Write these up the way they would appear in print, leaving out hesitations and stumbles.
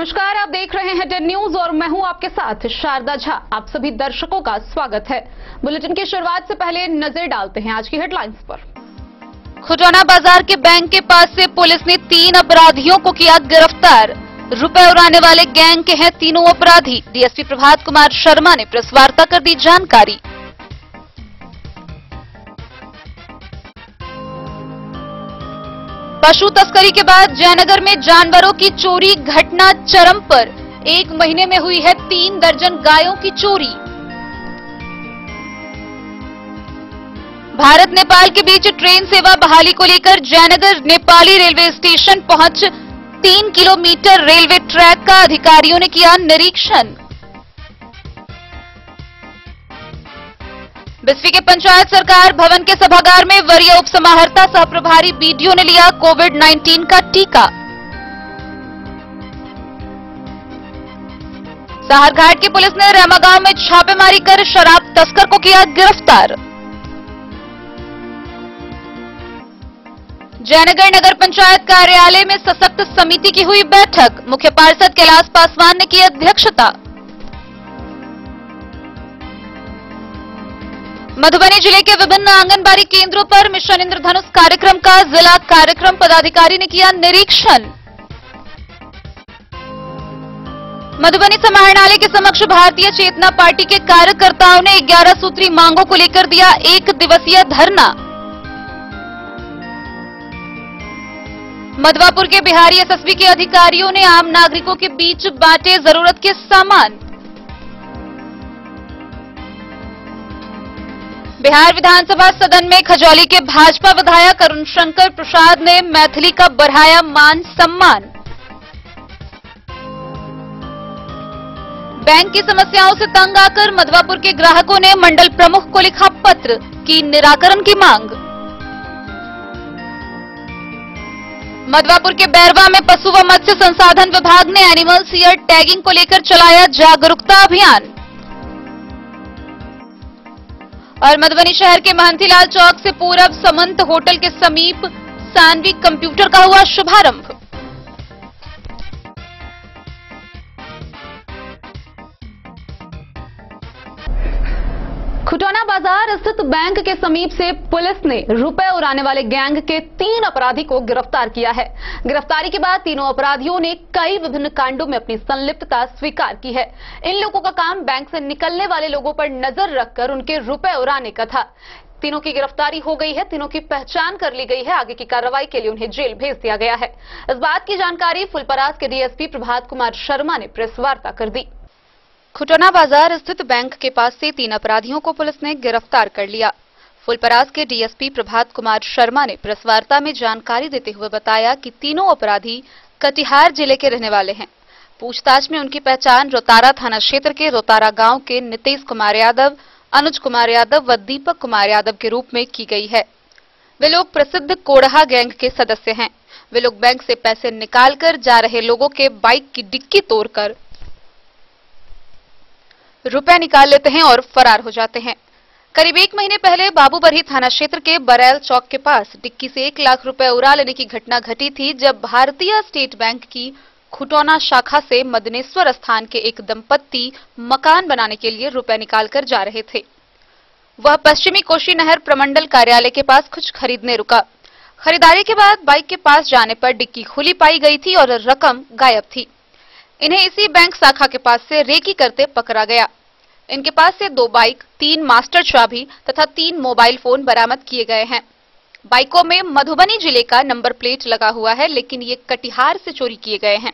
नमस्कार, आप देख रहे हैं 10 न्यूज और मैं हूं आपके साथ शारदा झा। आप सभी दर्शकों का स्वागत है। बुलेटिन की शुरुआत से पहले नजर डालते हैं आज की हेडलाइंस पर। खुटौना बाजार के बैंक के पास से पुलिस ने 3 अपराधियों को किया गिरफ्तार। रुपए उड़ाने वाले गैंग के हैं तीनों अपराधी। डीएसपी प्रभात कुमार शर्मा ने प्रेस वार्ता कर दी जानकारी। पशु तस्करी के बाद जयनगर में जानवरों की चोरी घटना चरम पर। 1 महीने में हुई है 3 दर्जन गायों की चोरी। भारत नेपाल के बीच ट्रेन सेवा बहाली को लेकर जयनगर नेपाली रेलवे स्टेशन पहुंच 3 किलोमीटर रेलवे ट्रैक का अधिकारियों ने किया निरीक्षण। बिस्फी के पंचायत सरकार भवन के सभागार में वरीय उप समाहर्ता सह प्रभारी बीडीओ ने लिया कोविड-19 का टीका। साहरघाट की पुलिस ने रेमा गांव में छापेमारी कर शराब तस्कर को किया गिरफ्तार। जयनगर नगर पंचायत कार्यालय में सशक्त समिति की हुई बैठक। मुख्य पार्षद कैलाश पासवान ने की अध्यक्षता। मधुबनी जिले के विभिन्न आंगनबाड़ी केंद्रों पर मिशन इंद्रधनुष कार्यक्रम का जिला कार्यक्रम पदाधिकारी ने किया निरीक्षण। मधुबनी समाहरणालय के समक्ष भारतीय चेतना पार्टी के कार्यकर्ताओं ने 11 सूत्री मांगों को लेकर दिया 1 दिवसीय धरना। मधवापुर के बिहारी एसएसबी के अधिकारियों ने आम नागरिकों के बीच बांटे जरूरत के सामान। बिहार विधानसभा सदन में खजौली के भाजपा विधायक अरुण शंकर प्रसाद ने मैथिली का बढ़ाया मान सम्मान। बैंक की समस्याओं से तंग आकर मधवापुर के ग्राहकों ने मंडल प्रमुख को लिखा पत्र की निराकरण की मांग। मधवापुर के बैरवा में पशु व मत्स्य संसाधन विभाग ने एनिमल्स ईयर टैगिंग को लेकर चलाया जागरूकता अभियान। और मधुबनी शहर के महंतीलाल चौक से पूरब समंत होटल के समीप सानवी कंप्यूटर का हुआ शुभारंभ। खुटौना बाजार स्थित बैंक के समीप से पुलिस ने रुपए उड़ाने वाले गैंग के 3 अपराधी को गिरफ्तार किया है। गिरफ्तारी के बाद तीनों अपराधियों ने कई विभिन्न कांडों में अपनी संलिप्तता स्वीकार की है। इन लोगों का काम बैंक से निकलने वाले लोगों पर नजर रखकर उनके रुपए उड़ाने का था। तीनों की गिरफ्तारी हो गई है। तीनों की पहचान कर ली गई है। आगे की कार्रवाई के लिए उन्हें जेल भेज दिया गया है। इस बात की जानकारी फुलपरास के डीएसपी प्रभात कुमार शर्मा ने प्रेस वार्ता कर दी। खुटौना बाजार स्थित बैंक के पास से 3 अपराधियों को पुलिस ने गिरफ्तार कर लिया। फुलपरास के डीएसपी प्रभात कुमार शर्मा ने प्रेस वार्ता में जानकारी देते हुए बताया कि तीनों अपराधी कटिहार जिले के रहने वाले हैं। पूछताछ में उनकी पहचान रोतारा थाना क्षेत्र के रोतारा गांव के नीतीश कुमार यादव, अनुज कुमार यादव व दीपक कुमार यादव के रूप में की गई है। वे लोग प्रसिद्ध कोढ़ा गैंग के सदस्य हैं। वे लोग बैंक से पैसे निकालकर जा रहे लोगों के बाइक की डिक्की तोड़कर रुपए निकाल लेते हैं और फरार हो जाते हैं। करीब 1 महीने पहले बाबूबरही थाना क्षेत्र के बरैल चौक के पास डिक्की से 1 लाख रुपए उड़ा लेने की घटना घटी थी, जब भारतीय स्टेट बैंक की खुटौना शाखा से मदनेश्वर स्थान के एक दंपत्ति मकान बनाने के लिए रुपए निकालकर जा रहे थे। वह पश्चिमी कोशी नहर प्रमंडल कार्यालय के पास कुछ खरीदने रुका। खरीदारी के बाद बाइक के पास जाने पर डिक्की खुली पाई गई थी और रकम गायब थी। इन्हें इसी बैंक शाखा के पास से रेकी करते पकड़ा गया। इनके पास से 2 बाइक, 3 मास्टर चाबी तथा 3 मोबाइल फोन बरामद किए गए हैं। बाइकों में मधुबनी जिले का नंबर प्लेट लगा हुआ है, लेकिन ये कटिहार से चोरी किए गए हैं।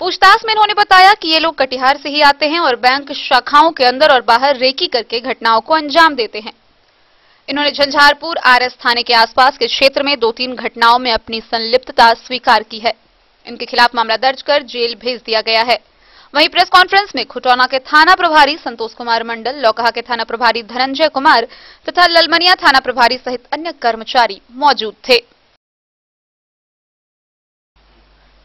पूछताछ में इन्होंने बताया कि ये लोग कटिहार से ही आते हैं और बैंक शाखाओं के अंदर और बाहर रेकी करके घटनाओं को अंजाम देते हैं। इन्होंने झंझारपुर आरएस थाने के आसपास के क्षेत्र में 2-3 घटनाओं में अपनी संलिप्तता स्वीकार की है। इनके खिलाफ मामला दर्ज कर जेल भेज दिया गया है। वहीं प्रेस कॉन्फ्रेंस में खुटौना के थाना प्रभारी संतोष कुमार मंडल, लौकहा के थाना प्रभारी धनंजय कुमार तथा ललमनिया थाना प्रभारी सहित अन्य कर्मचारी मौजूद थे।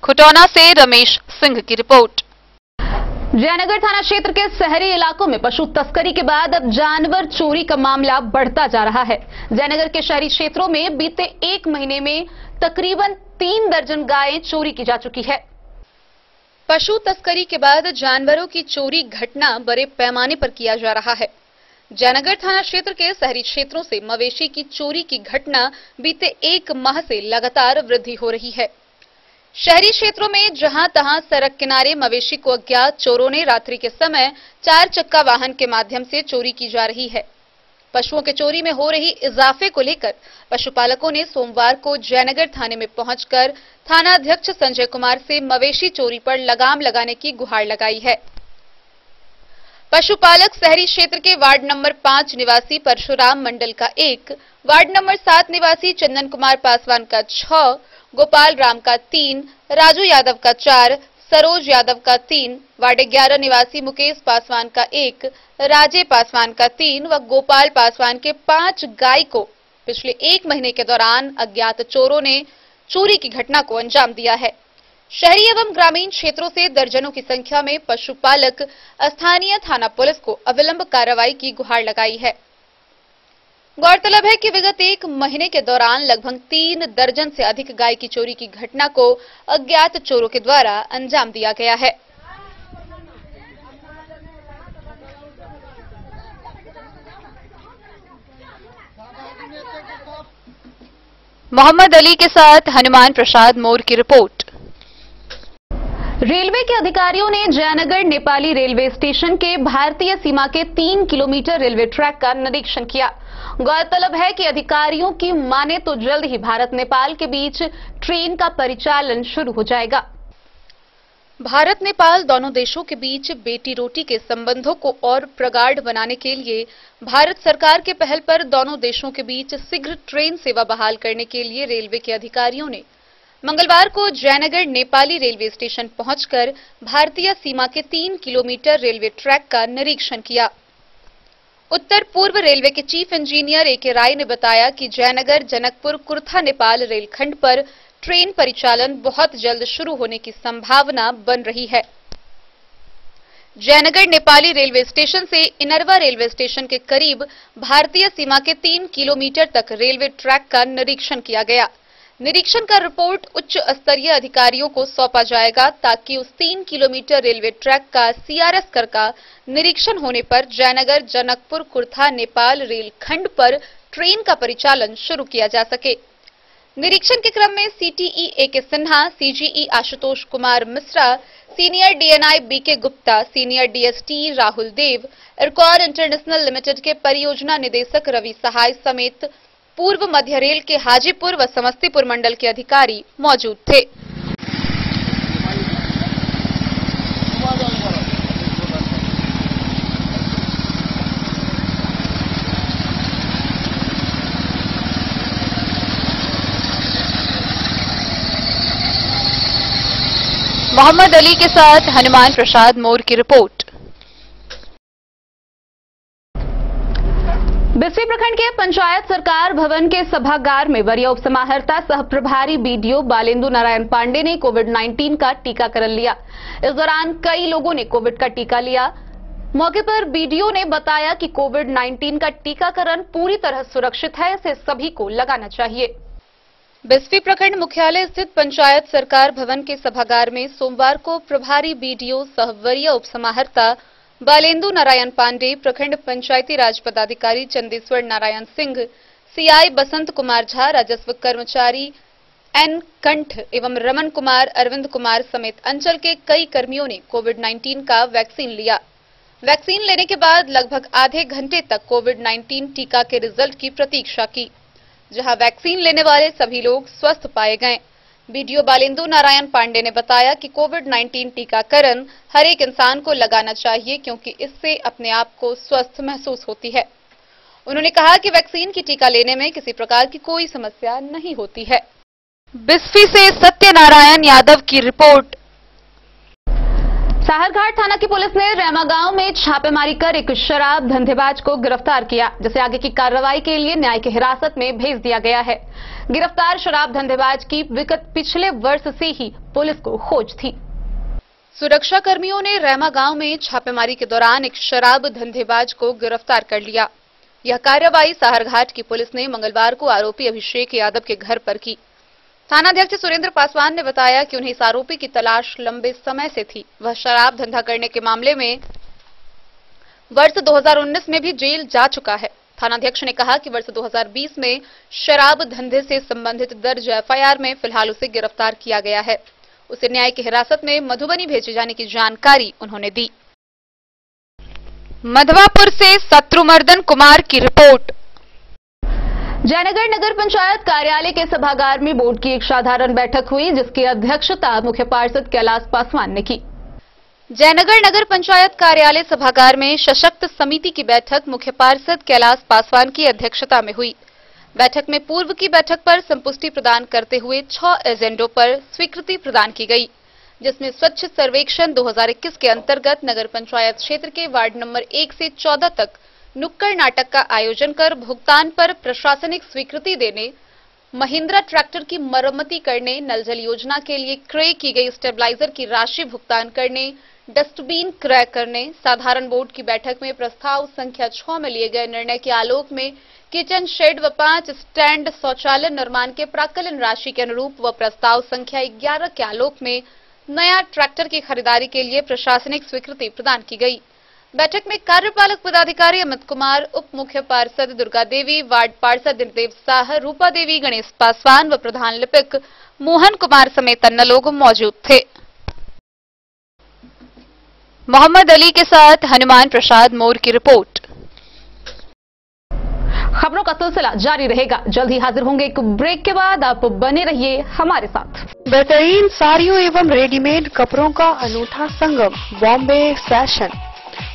खुटौना से रमेश सिंह की रिपोर्ट। जयनगर थाना क्षेत्र के शहरी इलाकों में पशु तस्करी के बाद अब जानवर चोरी का मामला बढ़ता जा रहा है। जयनगर के शहरी क्षेत्रों में बीते 1 महीने में तकरीबन 3 दर्जन गायें चोरी की जा चुकी है। पशु तस्करी के बाद जानवरों की चोरी घटना बड़े पैमाने पर किया जा रहा है। जयनगर थाना क्षेत्र के शहरी क्षेत्रों से मवेशी की चोरी की घटना बीते 1 माह से लगातार वृद्धि हो रही है। शहरी क्षेत्रों में जहां तहां सड़क किनारे मवेशी को अज्ञात चोरों ने रात्रि के समय 4 चक्का वाहन के माध्यम से चोरी की जा रही है। पशुओं के चोरी में हो रही इजाफे को लेकर पशुपालकों ने सोमवार को जयनगर थाने में पहुंचकर थाना अध्यक्ष संजय कुमार से मवेशी चोरी पर लगाम लगाने की गुहार लगाई है। पशुपालक शहरी क्षेत्र के वार्ड नंबर 5 निवासी परशुराम मंडल का 1, वार्ड नंबर 7 निवासी चंदन कुमार पासवान का 6, गोपाल राम का 3, राजू यादव का 4, सरोज यादव का 3, वार्ड 11 निवासी मुकेश पासवान का 1, राजे पासवान का 3 व गोपाल पासवान के 5 गाय को पिछले 1 महीने के दौरान अज्ञात चोरों ने चोरी की घटना को अंजाम दिया है। शहरी एवं ग्रामीण क्षेत्रों से दर्जनों की संख्या में पशुपालक स्थानीय थाना पुलिस को अविलंब कार्रवाई की गुहार लगाई है। गौरतलब है कि विगत 1 महीने के दौरान लगभग 3 दर्जन से अधिक गाय की चोरी की घटना को अज्ञात चोरों के द्वारा अंजाम दिया गया है। मोहम्मद अली के साथ हनुमान प्रसाद मोर की रिपोर्ट। रेलवे के अधिकारियों ने जयनगर नेपाली रेलवे स्टेशन के भारतीय सीमा के 3 किलोमीटर रेलवे ट्रैक का निरीक्षण किया। गौरतलब है कि अधिकारियों की माने तो जल्द ही भारत नेपाल के बीच ट्रेन का परिचालन शुरू हो जाएगा। भारत नेपाल दोनों देशों के बीच बेटी रोटी के संबंधों को और प्रगाढ़ बनाने के लिए भारत सरकार के पहल पर दोनों देशों के बीच शीघ्र ट्रेन सेवा बहाल करने के लिए रेलवे के अधिकारियों ने मंगलवार को जयनगर नेपाली रेलवे स्टेशन पहुंचकर भारतीय सीमा के 3 किलोमीटर रेलवे ट्रैक का निरीक्षण किया। उत्तर पूर्व रेलवे के चीफ इंजीनियर ए.के. राय ने बताया कि जयनगर जनकपुर कुर्था नेपाल रेलखंड पर ट्रेन परिचालन बहुत जल्द शुरू होने की संभावना बन रही है। जयनगर नेपाली रेलवे स्टेशन से इनरवा रेलवे स्टेशन के करीब भारतीय सीमा के 3 किलोमीटर तक रेलवे ट्रैक का निरीक्षण किया गया। निरीक्षण का रिपोर्ट उच्च स्तरीय अधिकारियों को सौंपा जाएगा ताकि उस 3 किलोमीटर रेलवे ट्रैक का सीआरएस कर का निरीक्षण होने पर जयनगर जनकपुर कुर्था नेपाल रेलखंड पर ट्रेन का परिचालन शुरू किया जा सके। निरीक्षण के क्रम में CTE A K. Sinha, CGE Ashutosh Kumar Mishra, senior DNI B K. Gupta, senior DST Rahul Dev, Ircon international limited के परियोजना निदेशक रवि सहाय समेत पूर्व मध्य रेल के हाजीपुर व समस्तीपुर मंडल के अधिकारी मौजूद थे। मोहम्मद अली के साथ हनुमान प्रसाद मोर की रिपोर्ट। बिस्फी प्रखंड के पंचायत सरकार भवन के सभागार में वरीय उपसमाहर्ता सह प्रभारी बीडीओ बालेंदु नारायण पांडे ने कोविड-19 का टीकाकरण लिया। इस दौरान कई लोगों ने कोविड का टीका लिया। मौके पर बीडीओ ने बताया कि कोविड-19 का टीकाकरण पूरी तरह सुरक्षित है, इसे सभी को लगाना चाहिए। बिस्फी प्रखंड मुख्यालय स्थित पंचायत सरकार भवन के सभागार में सोमवार को प्रभारी बीडीओ सह वरीय उपसमाहर्ता बालेंदु नारायण पांडे, प्रखंड पंचायती राज पदाधिकारी चंदेश्वर नारायण सिंह, सीआई बसंत कुमार झा, राजस्व कर्मचारी एन कंठ एवं रमन कुमार, अरविंद कुमार समेत अंचल के कई कर्मियों ने कोविड-19 का वैक्सीन लिया। वैक्सीन लेने के बाद लगभग आधे घंटे तक कोविड-19 टीका के रिजल्ट की प्रतीक्षा की, जहां वैक्सीन लेने वाले सभी लोग स्वस्थ पाए गए। बीडीओ बालेंदु नारायण पांडे ने बताया कि कोविड-19 टीकाकरण हर एक इंसान को लगाना चाहिए क्योंकि इससे अपने आप को स्वस्थ महसूस होती है। उन्होंने कहा कि वैक्सीन की टीका लेने में किसी प्रकार की कोई समस्या नहीं होती है। बिस्फी से सत्यनारायण यादव की रिपोर्ट। साहरघाट थाना की पुलिस ने रेमा गांव में छापेमारी कर एक शराब धंधेबाज को गिरफ्तार किया, जिसे आगे की कार्रवाई के लिए न्यायिक हिरासत में भेज दिया गया है। गिरफ्तार शराब धंधेबाज की विगत पिछले वर्ष से ही पुलिस को खोज थी। सुरक्षा कर्मियों ने रेमा गांव में छापेमारी के दौरान एक शराब धंधेबाज को गिरफ्तार कर लिया। यह कार्रवाई साहरघाट की पुलिस ने मंगलवार को आरोपी अभिषेक यादव के घर पर की। थानाध्यक्ष सुरेंद्र पासवान ने बताया कि उन्हें इस आरोपी की तलाश लंबे समय से थी। वह शराब धंधा करने के मामले में वर्ष 2019 में भी जेल जा चुका है। थानाध्यक्ष ने कहा कि वर्ष 2020 में शराब धंधे से संबंधित दर्ज एफआईआर में फिलहाल उसे गिरफ्तार किया गया है। उसे न्याय की हिरासत में मधुबनी भेजे जाने की जानकारी उन्होंने दी। मधवापुर से शत्रुमर्दन कुमार की रिपोर्ट। जयनगर नगर पंचायत कार्यालय के सभागार में बोर्ड की एक साधारण बैठक हुई, जिसकी अध्यक्षता मुख्य पार्षद कैलाश पासवान ने की। जयनगर नगर पंचायत कार्यालय सभागार में सशक्त समिति की बैठक मुख्य पार्षद कैलाश पासवान की अध्यक्षता में हुई। बैठक में पूर्व की बैठक पर संपुष्टि प्रदान करते हुए 6 एजेंडों पर स्वीकृति प्रदान की गई, जिसमें स्वच्छ सर्वेक्षण 2021 के अंतर्गत नगर पंचायत क्षेत्र के वार्ड नंबर 1 से 14 तक नुक्कड़ नाटक का आयोजन कर भुगतान पर प्रशासनिक स्वीकृति देने, महिंद्रा ट्रैक्टर की मरम्मति करने, नल जल योजना के लिए क्रय की गई स्टेबलाइजर की राशि भुगतान करने, डस्टबिन क्रय करने। साधारण बोर्ड की बैठक में प्रस्ताव संख्या 6 में लिए गए निर्णय के आलोक में किचन शेड व 5 स्टैंड शौचालय निर्माण के प्राक्कलन राशि के अनुरूप व प्रस्ताव संख्या 11 के आलोक में नया ट्रैक्टर की खरीदारी के लिए प्रशासनिक स्वीकृति प्रदान की गई। बैठक में कार्यपालक पदाधिकारी अमित कुमार, उप मुख्य पार्षद दुर्गा देवी, वार्ड पार्षद दिनदेव साह, रूपा देवी, गणेश पासवान व प्रधान लिपिक मोहन कुमार समेत अन्य लोग मौजूद थे। मोहम्मद अली के साथ हनुमान प्रसाद मोर की रिपोर्ट। खबरों का सिलसिला जारी रहेगा। जल्द ही हाजिर होंगे एक ब्रेक के बाद। आप बने रहिए हमारे साथ। बेहतरीन साड़ियों एवं रेडीमेड कपड़ों का अनूठा संगम बॉम्बे फैशन।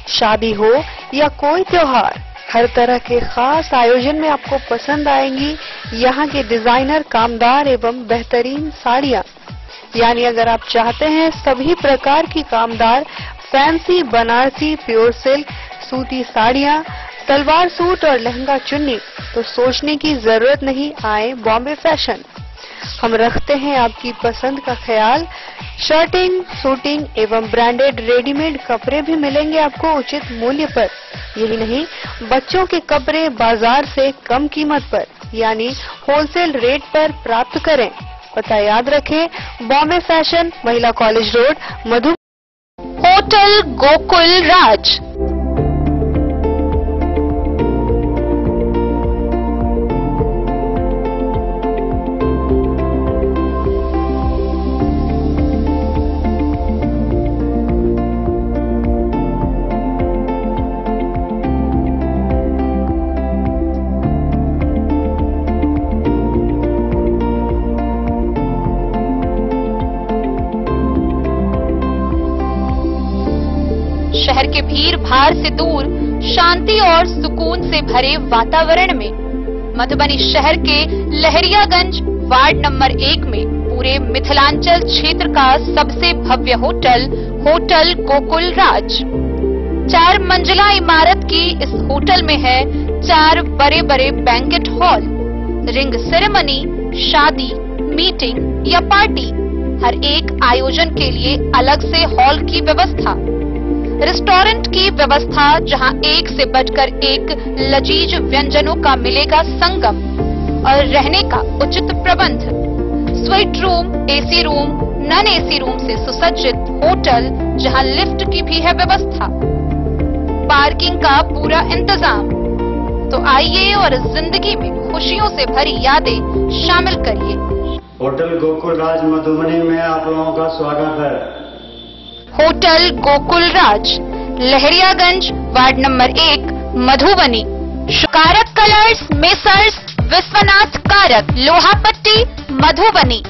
शादी हो या कोई त्योहार, हर तरह के खास आयोजन में आपको पसंद आएंगी यहाँ के डिजाइनर, कामदार एवं बेहतरीन साड़ियाँ। यानी अगर आप चाहते हैं सभी प्रकार की कामदार, फैंसी, बनारसी, प्योर सिल्क, सूती साड़ियाँ, सलवार सूट और लहंगा चुन्नी, तो सोचने की जरूरत नहीं, आए बॉम्बे फैशन। हम रखते हैं आपकी पसंद का ख्याल। शर्टिंग, सूटिंग एवं ब्रांडेड रेडीमेड कपड़े भी मिलेंगे आपको उचित मूल्य पर। यही नहीं, बच्चों के कपड़े बाजार से कम कीमत पर यानी होलसेल रेट पर प्राप्त करें। पता याद रखें, बॉम्बे फैशन, महिला कॉलेज रोड, मधु। होटल गोकुल राज। शहर के भीड़ भाड़ से दूर, शांति और सुकून से भरे वातावरण में मधुबनी शहर के लहरियागंज वार्ड नंबर 1 में पूरे मिथिलांचल क्षेत्र का सबसे भव्य होटल, होटल गोकुल राज। 4 मंजिला इमारत की इस होटल में है 4 बड़े बड़े बैंकेट हॉल, रिंग सेरेमनी, शादी, मीटिंग या पार्टी, हर एक आयोजन के लिए अलग से हॉल की व्यवस्था, रेस्टोरेंट की व्यवस्था जहां एक से बढ़कर एक लजीज व्यंजनों का मिलेगा संगम, और रहने का उचित प्रबंध, suite room, AC room, non AC room से सुसज्जित होटल जहां लिफ्ट की भी है व्यवस्था, पार्किंग का पूरा इंतजाम। तो आइए और इस जिंदगी में खुशियों से भरी यादें शामिल करिए। होटल गोकुल राज मधुबनी में आप लोगों का स्वागत है। होटल गोकुल राज, लहरियागंज वार्ड नंबर 1, मधुबनी। कारक कलर्स, मेसर्स विश्वनाथ कारक, लोहापट्टी, मधुबनी।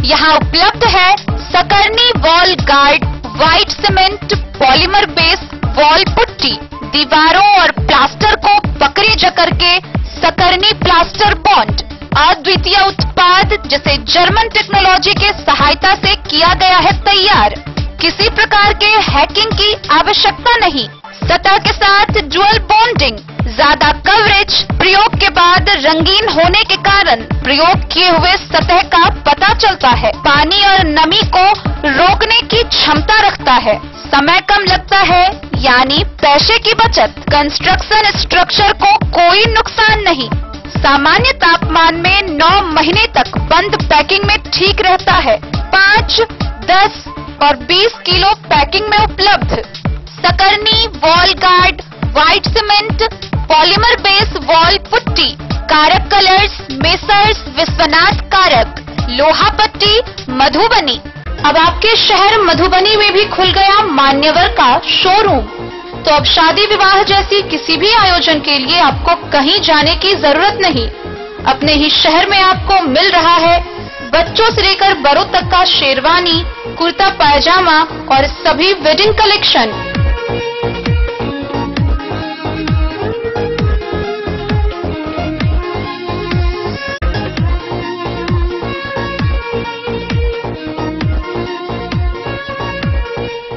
यहाँ उपलब्ध है Sakarni wall guard, white cement, polymer base wall putty, दीवारों और प्लास्टर को पकड़े जकड़ के सकरनी प्लास्टर बॉन्ड, अद्वितीय उत्पाद जिसे जर्मन टेक्नोलॉजी के सहायता से किया गया है तैयार। किसी प्रकार के हैकिंग की आवश्यकता नहीं। सतह के साथ डुअल बॉन्डिंग, ज्यादा कवरेज, प्रयोग के बाद रंगीन होने के कारण प्रयोग किए हुए सतह का पता चलता है। पानी और नमी को रोकने की क्षमता रखता है। समय कम लगता है यानी पैसे की बचत। कंस्ट्रक्शन स्ट्रक्चर को कोई नुकसान नहीं। सामान्य तापमान तापमान में 9 महीने तक बंद पैकिंग में ठीक रहता है। 5, 10 और 20 किलो पैकिंग में उपलब्ध। Sakarni wall guard, white cement, polymer base wall putty, Karak colours, Messrs Vishwanath Karak, लोहा पट्टी, मधुबनी। अब आपके शहर मधुबनी में भी खुल गया मान्यवर का शोरूम। तो अब शादी विवाह जैसी किसी भी आयोजन के लिए आपको कहीं जाने की जरूरत नहीं। अपने ही शहर में आपको मिल रहा है बच्चों से लेकर बड़ों तक का शेरवानी, कुर्ता पायजामा और सभी वेडिंग कलेक्शन।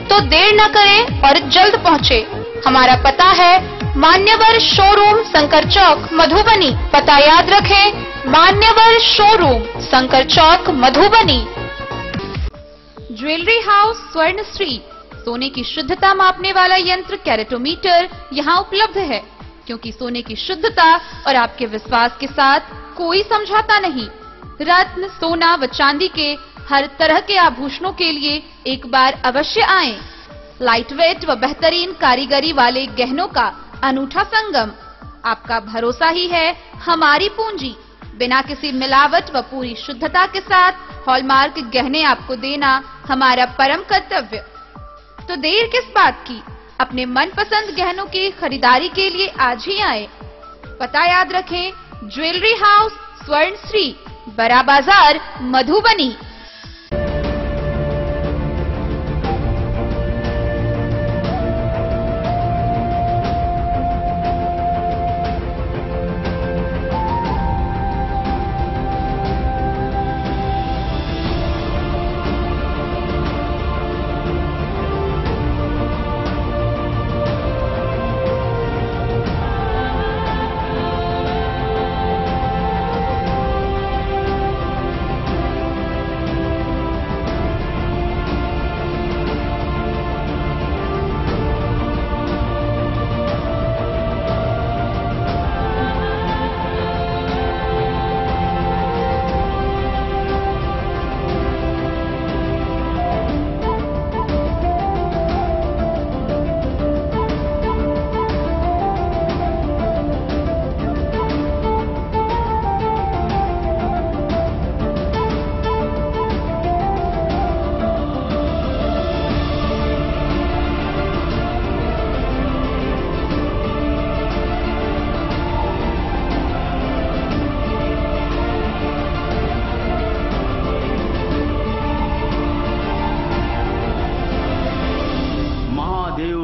तो देर न करें और जल्द पहुँचे। हमारा पता है मान्यवर शोरूम, शंकर चौक, मधुबनी। पता याद रखें, मान्यवर showroom, Shankar Chowk, Madhubani. Jewellery house Swarnashree, सोने की शुद्धता मापने वाला यंत्र कैरेटोमीटर यहाँ उपलब्ध है, क्योंकि सोने की शुद्धता और आपके विश्वास के साथ कोई समझौता नहीं। रत्न, सोना व चांदी के हर तरह के आभूषणों के लिए एक बार अवश्य आएं। लाइट वेट व बेहतरीन कारीगरी वाले गहनों का अनूठा संगम। आपका भरोसा ही है हमारी पूंजी। बिना किसी मिलावट व पूरी शुद्धता के साथ हॉलमार्क गहने आपको देना हमारा परम कर्तव्य। तो देर किस बात की, अपने मनपसंद गहनों की खरीदारी के लिए आज ही आए। पता याद रखें, ज्वेलरी हाउस स्वर्णश्री, बड़ा बाजार, मधुबनी।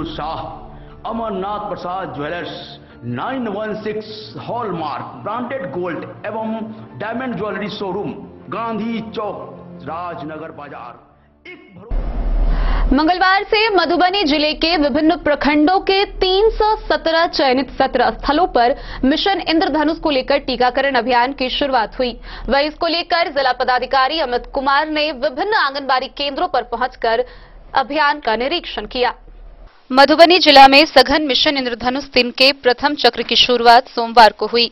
शाह, अमरनाथ प्रसाद ज्वेलर्स, 916 हॉलमार्क ब्रांडेड गोल्ड एवं डायमंड ज्वेलरी शोरूम, गांधी चौक, राजनगर बाजार। मंगलवार से मधुबनी जिले के विभिन्न प्रखंडों के 317 चयनित 17 स्थलों पर मिशन इंद्रधनुष को लेकर टीकाकरण अभियान की शुरुआत हुई। वहीं इसको लेकर जिला पदाधिकारी अमित कुमार ने विभिन्न आंगनबाड़ी केंद्रों पर पहुंचकर अभियान का निरीक्षण किया। मधुबनी जिला में सघन मिशन इंद्रधनुष 3 के प्रथम चक्र की शुरुआत सोमवार को हुई।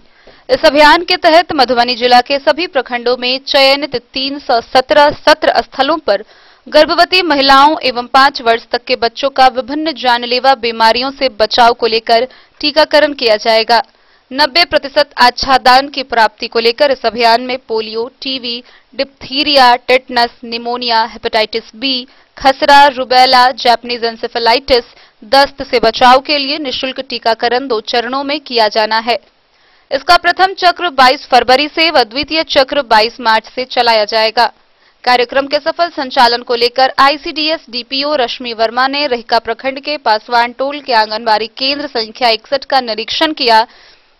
इस अभियान के तहत मधुबनी जिला के सभी प्रखंडों में चयनित 317 सत्र स्थलों पर गर्भवती महिलाओं एवं 5 वर्ष तक के बच्चों का विभिन्न जानलेवा बीमारियों से बचाव को लेकर टीकाकरण किया जाएगा। 90% आच्छादन की प्राप्ति को लेकर इस अभियान में polio, TB, diphtheria, tetanus, pneumonia, hepatitis B, खसरा, रुबेला, जापानीज एन्सेफेलाइटिस, दस्त से बचाव के लिए निःशुल्क टीकाकरण 2 चरणों में किया जाना है। इसका प्रथम चक्र 22 फरवरी से व द्वितीय चक्र 22 मार्च से चलाया जाएगा। कार्यक्रम के सफल संचालन को लेकर आईसीडीएस डीपीओ रश्मि वर्मा ने रहिका प्रखंड के पासवान टोल के आंगनबाड़ी केंद्र संख्या 61 का निरीक्षण किया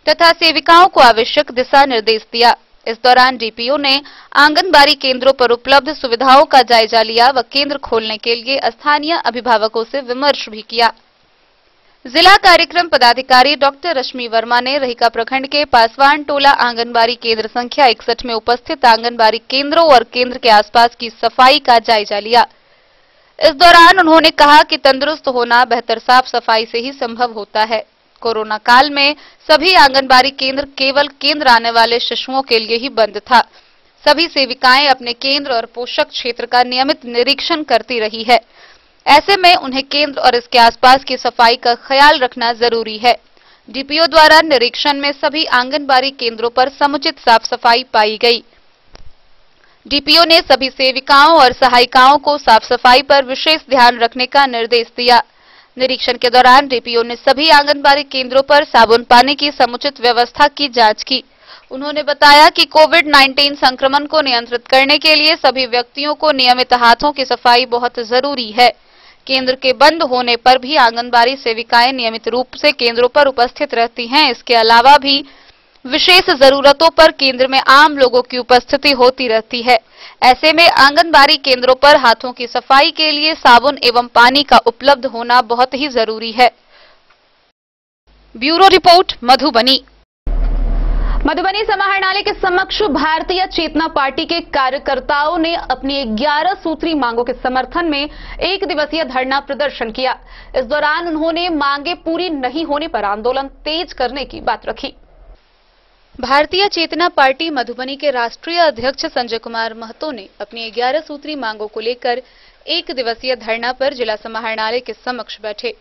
तथा सेविकाओं को आवश्यक दिशा निर्देश दिया। इस दौरान डीपीओ ने आंगनबाड़ी केंद्रों पर उपलब्ध सुविधाओं का जायजा लिया व केंद्र खोलने के लिए स्थानीय अभिभावकों से विमर्श भी किया। जिला कार्यक्रम पदाधिकारी डॉक्टर रश्मि वर्मा ने रहिका प्रखंड के पासवान टोला आंगनबाड़ी केंद्र संख्या 61 में उपस्थित आंगनबाड़ी केंद्रों और केंद्र के आसपास की सफाई का जायजा लिया। इस दौरान उन्होंने कहा कि तंदुरुस्त होना बेहतर साफ सफाई से ही संभव होता है। कोरोना काल में सभी आंगनबाड़ी केंद्र केवल केंद्र आने वाले शिशुओं के लिए ही बंद था। सभी सेविकाएं अपने केंद्र और पोषक क्षेत्र का नियमित निरीक्षण करती रही है। ऐसे में उन्हें केंद्र और इसके आसपास की सफाई का ख्याल रखना जरूरी है। डीपीओ द्वारा निरीक्षण में सभी आंगनबाड़ी केंद्रों पर समुचित साफ सफाई पाई गई। डीपीओ ने सभी सेविकाओं और सहायिकाओं को साफ सफाई पर विशेष ध्यान रखने का निर्देश दिया। निरीक्षण के दौरान डीपीओ ने सभी आंगनबाड़ी केंद्रों पर साबुन पानी की समुचित व्यवस्था की जांच की। उन्होंने बताया कि कोविड-19 संक्रमण को नियंत्रित करने के लिए सभी व्यक्तियों को नियमित हाथों की सफाई बहुत जरूरी है। केंद्र के बंद होने पर भी आंगनबाड़ी सेविकाएं नियमित रूप से केंद्रों पर उपस्थित रहती हैं। इसके अलावा भी विशेष जरूरतों पर केंद्र में आम लोगों की उपस्थिति होती रहती है। ऐसे में आंगनबाड़ी केंद्रों पर हाथों की सफाई के लिए साबुन एवं पानी का उपलब्ध होना बहुत ही जरूरी है। Bureau report, Madhubani. मधुबनी समाहरणालय के समक्ष भारतीय चेतना पार्टी के कार्यकर्ताओं ने अपनी 11 सूत्री मांगों के समर्थन में एक दिवसीय धरना प्रदर्शन किया। इस दौरान उन्होंने मांगे पूरी नहीं होने पर आंदोलन तेज करने की बात रखी। भारतीय चेतना पार्टी मधुबनी के राष्ट्रीय अध्यक्ष संजय कुमार महतो ने अपनी 11 सूत्री मांगों को लेकर एक दिवसीय धरना पर जिला समाहरणालय के समक्ष बैठे।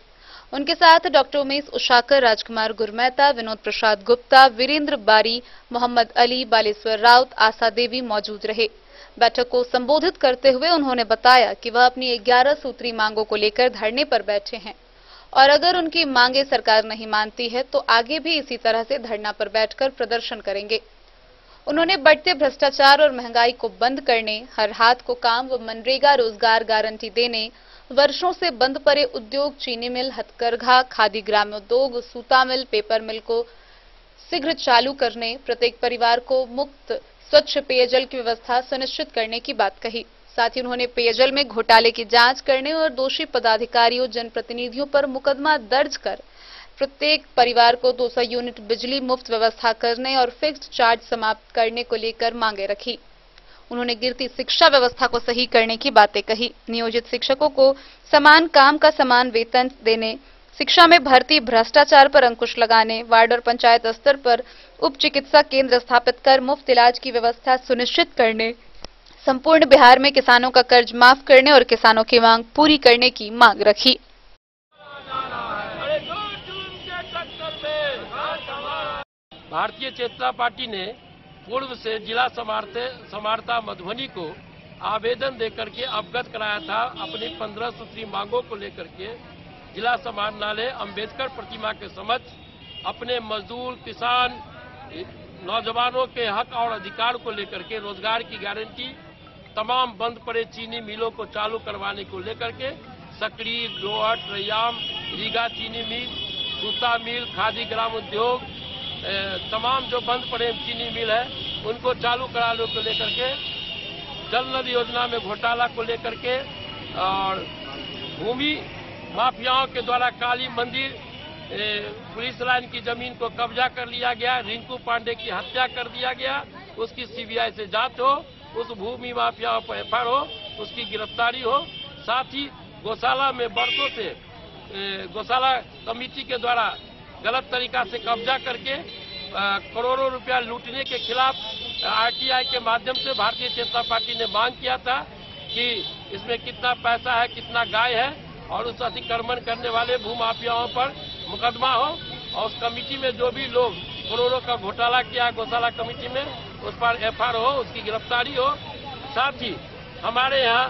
उनके साथ डॉक्टर उमेश उषाकर, राजकुमार गुरमेहता, विनोद प्रसाद गुप्ता, वीरेंद्र बारी, मोहम्मद अली, बालेश्वर राउत, आशा देवी मौजूद रहे। बैठक को संबोधित करते हुए उन्होंने बताया कि वह अपनी 11 सूत्री मांगों को लेकर धरने पर बैठे हैं और अगर उनकी मांगे सरकार नहीं मानती है तो आगे भी इसी तरह से धरना पर बैठकर प्रदर्शन करेंगे। उन्होंने बढ़ते भ्रष्टाचार और महंगाई को बंद करने, हर हाथ को काम व मनरेगा रोजगार गारंटी देने, वर्षों से बंद पड़े उद्योग चीनी मिल, हथकरघा, खादी ग्रामोद्योग, सूता मिल, पेपर मिल को शीघ्र चालू करने, प्रत्येक परिवार को मुफ्त स्वच्छ पेयजल की व्यवस्था सुनिश्चित करने की बात कही। साथ ही उन्होंने पेयजल में घोटाले की जांच करने और दोषी पदाधिकारियों, जनप्रतिनिधियों पर मुकदमा दर्ज कर प्रत्येक परिवार को 200 यूनिट बिजली मुफ्त व्यवस्था करने और फिक्स्ड चार्ज समाप्त करने को लेकर मांगे रखी। उन्होंने गिरती शिक्षा व्यवस्था को सही करने की बातें कही। नियोजित शिक्षकों को समान काम का समान वेतन देने, शिक्षा में भर्ती भ्रष्टाचार पर अंकुश लगाने, वार्ड और पंचायत स्तर पर उप चिकित्सा केंद्र स्थापित कर मुफ्त इलाज की व्यवस्था सुनिश्चित करने, संपूर्ण बिहार में किसानों का कर्ज माफ करने और किसानों की मांग पूरी करने की मांग रखी। भारतीय चेतना पार्टी ने पूर्व से जिला समाहर्ता मधुबनी को आवेदन देकर के अवगत कराया था अपनी 15 सूत्री मांगों को लेकर के। जिला समाहरणालय अंबेडकर प्रतिमा के समक्ष अपने मजदूर, किसान, नौजवानों के हक और अधिकार को लेकर के, रोजगार की गारंटी, तमाम बंद पड़े चीनी मिलों को चालू करवाने को लेकर के, सकरी, लोहट, रैयाम, रीगा चीनी मिल, सूता मिल, खादी ग्राम उद्योग, तमाम जो बंद पड़े चीनी मिल है उनको चालू कराने को लेकर के, जल नदी योजना में घोटाला को लेकर के और भूमि माफियाओं के द्वारा काली मंदिर पुलिस लाइन की जमीन को कब्जा कर लिया गया, रिंकू पांडे की हत्या कर दिया गया, उसकी सीबीआई से जांच हो, उस भूमि माफियाओं पर एफआईआर हो, उसकी गिरफ्तारी हो। साथ ही गौशाला में बरसों से गौशाला कमेटी के द्वारा गलत तरीका से कब्जा करके करोड़ों रुपया लूटने के खिलाफ आरटीआई के माध्यम से भारतीय जनता पार्टी ने मांग किया था कि इसमें कितना पैसा है, कितना गाय है और उस अतिक्रमण करने वाले भूमाफियाओं पर मुकदमा हो और उस कमेटी में जो भी लोग करोड़ों का घोटाला किया गौशाला कमेटी में उस पर एफआईआर हो, उसकी गिरफ्तारी हो। साथ ही हमारे यहाँ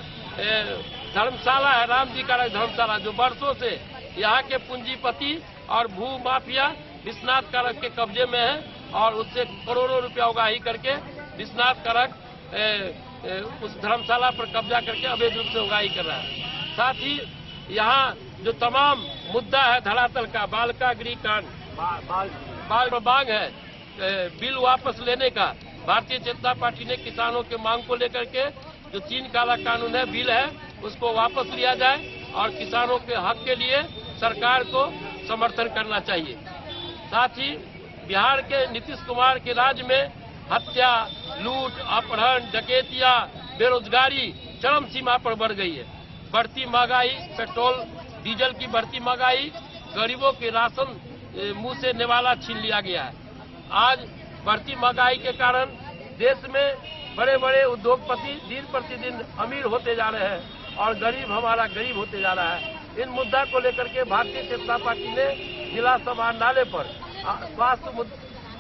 धर्मशाला है, राम जी का धर्मशाला, जो वर्षों से यहाँ के पूंजीपति और भू माफिया विश्वनाथ कारक के कब्जे में है और उससे करोड़ों रुपया उगाही करके विश्वनाथ कारक उस धर्मशाला पर कब्जा करके अवैध रूप से उगाही कर रहा है। साथ ही यहाँ जो तमाम मुद्दा है धरातल का, बालिका गृह कांड, बाल मांग है, बिल वापस लेने का, भारतीय जनता पार्टी ने किसानों के मांग को लेकर के जो 3 काला कानून है, बिल है, उसको वापस लिया जाए और किसानों के हक के लिए सरकार को समर्थन करना चाहिए। साथ ही बिहार के नीतीश कुमार के राज में हत्या, लूट, अपहरण, डकैतियां, बेरोजगारी चरम सीमा पर बढ़ गई है। बढ़ती महंगाई, पेट्रोल डीजल की बढ़ती महंगाई, गरीबों के राशन मुंह से निवाला छीन लिया गया है। आज बढ़ती महंगाई के कारण देश में बड़े बड़े उद्योगपति दिन प्रतिदिन अमीर होते जा रहे हैं और गरीब हमारा गरीब होते जा रहा है। इन मुद्दा को लेकर के भारतीय जनता पार्टी ने जिला समाहरणालय पर स्वास्थ्य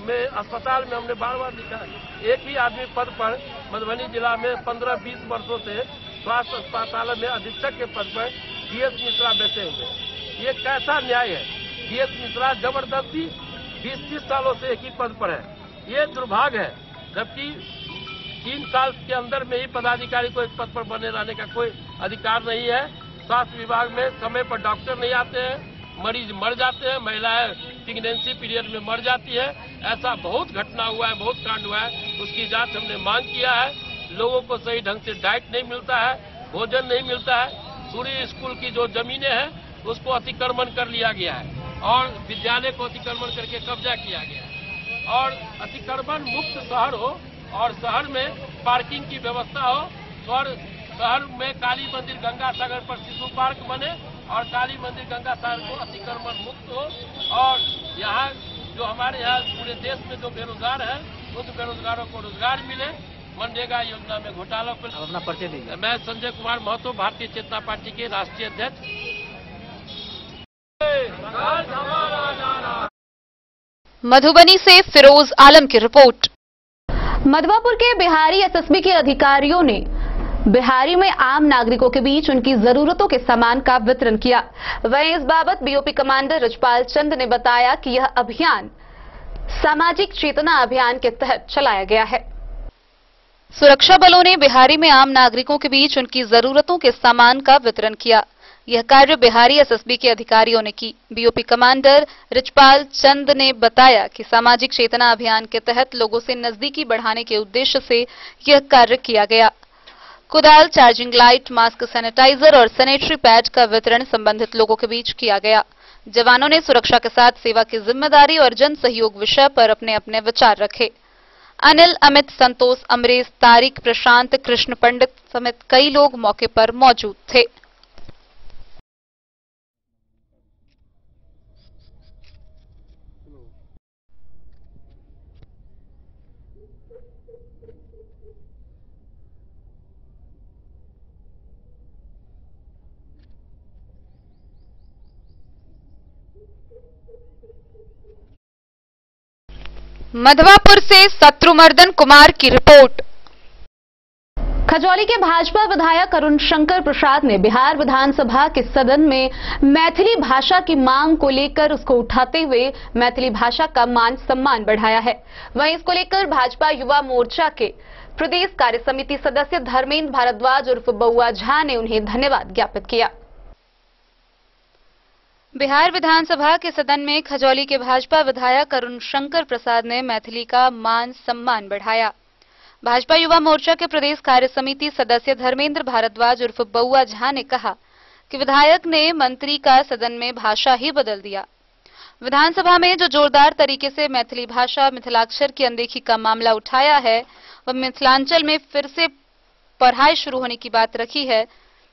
में अस्पताल में हमने बार बार लिखा है, एक ही आदमी पद पर मधुबनी जिला में 15-20 वर्षों से स्वास्थ्य अस्पताल में अधीक्षक के पद पर DS मिश्रा बैठे हुए। ये कैसा न्याय है? DS मिश्रा जबरदस्ती 20-30 सालों से एक ही पद पर है। ये दुर्भाग्य है, जबकि 3 साल के अंदर में ही पदाधिकारी को एक पद पर बने रहने का कोई अधिकार नहीं है। स्वास्थ्य विभाग में समय पर डॉक्टर नहीं आते हैं, मरीज मर जाते हैं, महिलाएं प्रेगनेंसी पीरियड में मर जाती है। ऐसा बहुत घटना हुआ है, बहुत कांड हुआ है, उसकी जांच हमने मांग किया है। लोगों को सही ढंग से डाइट नहीं मिलता है, भोजन नहीं मिलता है। पूरी स्कूल की जो जमीनें हैं उसको अतिक्रमण कर लिया गया है और विद्यालय को अतिक्रमण करके कब्जा किया गया है। और अतिक्रमण मुक्त शहर हो और शहर में पार्किंग की व्यवस्था हो और शहर में काली मंदिर गंगा सागर पर शिशु पार्क बने और काली मंदिर गंगा सागर को अतिक्रमण मुक्त हो और यहाँ जो हमारे यहाँ पूरे देश में जो बेरोजगार है उन बेरोजगारों को रोजगार मिले। मनरेगा योजना में घोटाला पर अपना परिचय दीजिए। मैं संजय कुमार महतो, भारतीय जनता पार्टी के राष्ट्रीय अध्यक्ष। मधुबनी से फिरोज आलम की रिपोर्ट। मधवापुर के बिहारी SSB के अधिकारियों ने बिहारी में आम नागरिकों के बीच उनकी जरूरतों के सामान का वितरण किया। वहीं इस बाबत BOP कमांडर रिचपाल चंद ने बताया कि यह अभियान सामाजिक चेतना अभियान के तहत चलाया गया है। सुरक्षा बलों ने बिहारी में आम नागरिकों के बीच उनकी जरूरतों के सामान का वितरण किया। यह कार्य बिहारी SSB के अधिकारियों ने की। BOP कमांडर रिचपाल चंद ने बताया कि सामाजिक चेतना अभियान के तहत लोगों से नजदीकी बढ़ाने के उद्देश्य से यह कार्य किया गया। कुदाल, चार्जिंग लाइट, मास्क, सैनिटाइजर और सैनिटरी पैड का वितरण संबंधित लोगों के बीच किया गया। जवानों ने सुरक्षा के साथ सेवा की जिम्मेदारी और जन सहयोग विषय पर अपने अपने विचार रखे। अनिल, अमित, संतोष, अमरेश, तारिक, प्रशांत, कृष्ण पंडित समेत कई लोग मौके पर मौजूद थे। मधवापुर से शत्रुमर्दन कुमार की रिपोर्ट। खजौली के भाजपा विधायक अरुण शंकर प्रसाद ने बिहार विधानसभा के सदन में मैथिली भाषा की मांग को लेकर उसको उठाते हुए मैथिली भाषा का मान सम्मान बढ़ाया है। वहीं इसको लेकर भाजपा युवा मोर्चा के प्रदेश कार्य समिति सदस्य धर्मेंद्र भारद्वाज उर्फ बउआ झा ने उन्हें धन्यवाद ज्ञापित किया। बिहार विधानसभा के सदन में खजौली के भाजपा विधायक अरुण शंकर प्रसाद ने मैथिली का मान सम्मान बढ़ाया। भाजपा युवा मोर्चा के प्रदेश कार्य समिति सदस्य धर्मेंद्र भारद्वाज उर्फ बउआ झा ने कहा कि विधायक ने मंत्री का सदन में भाषा ही बदल दिया। विधानसभा में जो जोरदार तरीके से मैथिली भाषा, मिथिलाक्षर की अनदेखी का मामला उठाया है, वह मिथिलांचल में फिर से पढ़ाई शुरू होने की बात रखी है।